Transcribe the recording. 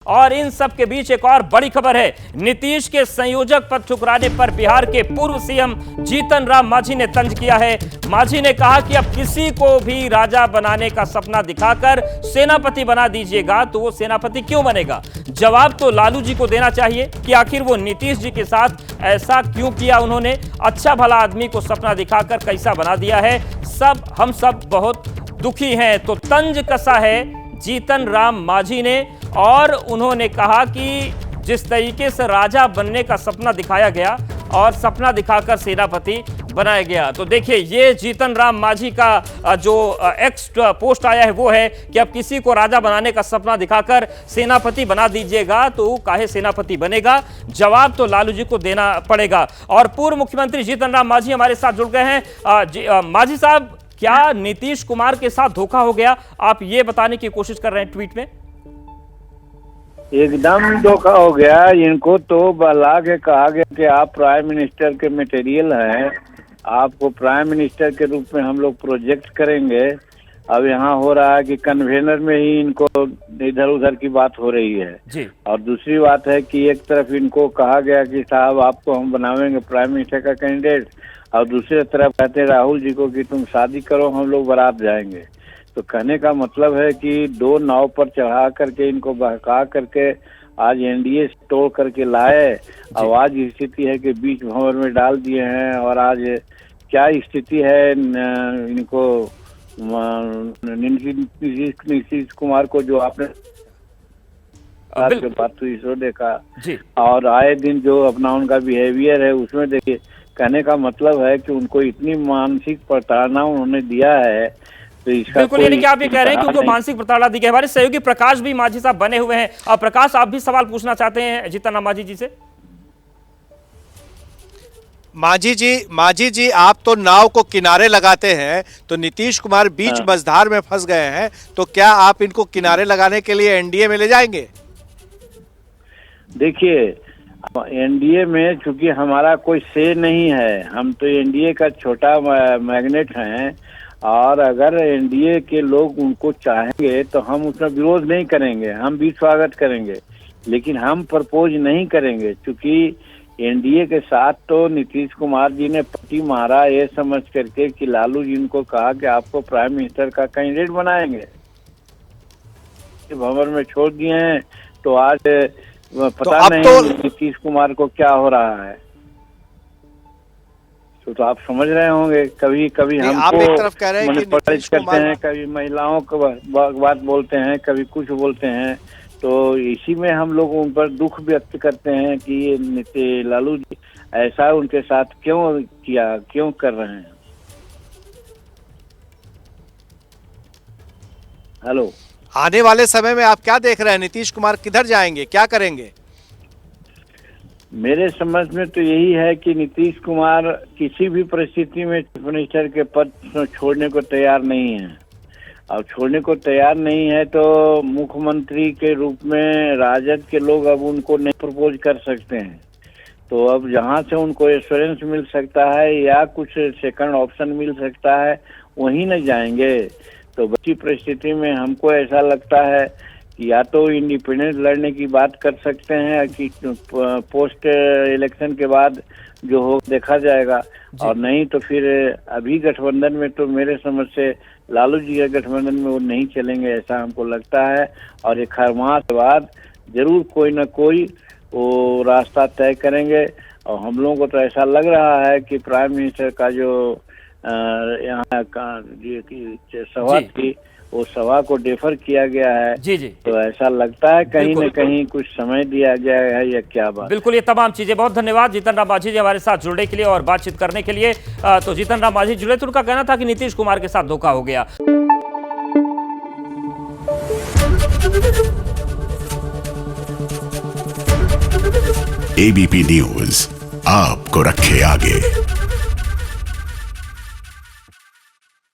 और इन सब के बीच एक और बड़ी खबर है। नीतीश के संयोजक पद ठुकराने पर बिहार के पूर्व सीएम जीतन राम मांझी ने तंज किया है। मांझी ने कहा कि अब किसी को भी राजा बनाने का सपना दिखाकर सेनापति बना दीजिएगा तो वो सेनापति क्यों बनेगा। जवाब तो लालू जी को देना चाहिए कि आखिर वो नीतीश जी के साथ ऐसा क्यों किया उन्होंने। अच्छा भला आदमी को सपना दिखाकर कैसा बना दिया है। हम सब बहुत दुखी हैं। तो तंज कसा है जीतन राम मांझी ने और उन्होंने कहा कि जिस तरीके से राजा बनने का सपना दिखाया गया और सपना दिखाकर सेनापति बनाया गया। तो देखिए ये जीतन राम मांझी का जो एक्स पोस्ट आया है वो है कि अब किसी को राजा बनाने का सपना दिखाकर सेनापति बना दीजिएगा तो काहे सेनापति बनेगा। जवाब तो लालू जी को देना पड़ेगा। और पूर्व मुख्यमंत्री जीतन राम मांझी हमारे साथ जुड़ गए हैं। मांझी साहब, क्या नीतीश कुमार के साथ धोखा हो गया, आप ये बताने की कोशिश कर रहे हैं ट्वीट में? एकदम धोखा हो गया। इनको तो बुला के कहा गया कि आप प्राइम मिनिस्टर के मटेरियल हैं, आपको प्राइम मिनिस्टर के रूप में हम लोग प्रोजेक्ट करेंगे। अब यहाँ हो रहा है कि कन्वेनर में ही इनको इधर उधर की बात हो रही है जी। और दूसरी बात है कि एक तरफ इनको कहा गया कि साहब आपको हम बनावेंगे प्राइम मिनिस्टर का कैंडिडेट, और दूसरी तरफ कहते हैं राहुल जी को कि तुम शादी करो हम लोग बारात जाएंगे। तो कहने का मतलब है कि दो नाव पर चढ़ा करके इनको बहका करके आज एनडीए तोड़ करके लाए। अब आज स्थिति है कि बीच भंवर में डाल दिए हैं। और आज क्या स्थिति है इनको नीतीश कुमार को जो आपने बात हुई सो देखा जी। और आए दिन जो अपना उनका बिहेवियर है उसमें देखिए, कहने का मतलब है कि उनको इतनी मानसिक प्रताड़ना उन्होंने दिया है। तो इसका बिल्कुल, यानी कि आप ये कह रहे हैं कि उनको मानसिक प्रताड़ना दी गई। हमारे सहयोगी प्रकाश भी मांझी साहब बने हुए हैं। और प्रकाश, आप भी सवाल पूछना चाहते हैं जीतन राम मांझी जी से? मांझी जी, आप तो नाव को किनारे लगाते हैं, तो नीतीश कुमार बीच मझधार में फंस गए हैं, तो क्या आप इनको किनारे लगाने के लिए एनडीए में ले जाएंगे? देखिए, एनडीए में चूंकि हमारा कोई से नहीं है, हम तो एनडीए का छोटा मैग्नेट हैं। और अगर एनडीए के लोग उनको चाहेंगे तो हम उसका विरोध नहीं करेंगे, हम भी स्वागत करेंगे, लेकिन हम प्रपोज नहीं करेंगे। क्योंकि एनडीए के साथ तो नीतीश कुमार जी ने पट्टी मारा ये समझ करके कि लालू जी को कहा कि आपको प्राइम मिनिस्टर का कैंडिडेट बनाएंगे, भंवर में छोड़ दिए हैं। तो आज पता तो नहीं नीतीश कुमार को क्या हो रहा है। तो आप समझ रहे होंगे, कभी कभी हमको मैनिपुलेट करते हैं, कभी महिलाओं को बात बोलते हैं, कभी कुछ बोलते हैं। तो इसी में हम लोग उन पर दुख व्यक्त करते हैं कि ये लालू जी ऐसा उनके साथ क्यों किया, क्यों कर रहे हैं। हेलो, आने वाले समय में आप क्या देख रहे हैं? नीतीश कुमार किधर जाएंगे, क्या करेंगे? मेरे समझ में तो यही है कि नीतीश कुमार किसी भी परिस्थिति में चीफ मिनिस्टर के पद छोड़ने को तैयार नहीं है। और छोड़ने को तैयार नहीं है तो मुख्यमंत्री के रूप में राजद के लोग अब उनको नहीं प्रपोज कर सकते हैं। तो अब जहां से उनको एश्योरेंस मिल सकता है या कुछ सेकंड ऑप्शन मिल सकता है वहीं न जाएंगे। तो बची परिस्थिति में हमको ऐसा लगता है या तो इंडिपेंडेंट लड़ने की बात कर सकते हैं कि पोस्ट इलेक्शन के बाद जो हो देखा जाएगा, और नहीं तो फिर अभी गठबंधन में तो मेरे समझ से लालू जी के गठबंधन में वो नहीं चलेंगे, ऐसा हमको लगता है। और एक हर माह के बाद जरूर कोई न कोई वो रास्ता तय करेंगे। और हम लोगों को तो ऐसा लग रहा है कि प्राइम मिनिस्टर का जो यहाँ का सभा थी वो सभा को डेफर किया गया है। जी जी। तो ऐसा लगता है कहीं न कहीं कुछ समय दिया गया है या क्या बात। बिल्कुल, ये तमाम चीजें। बहुत धन्यवाद जीतन राम मांझी जी हमारे साथ जुड़ने के लिए और बातचीत करने के लिए। तो जीतन राम मांझी जुड़े तो उनका कहना था कि नीतीश कुमार के साथ धोखा हो गया। एबीपी न्यूज आपको रखे आगे।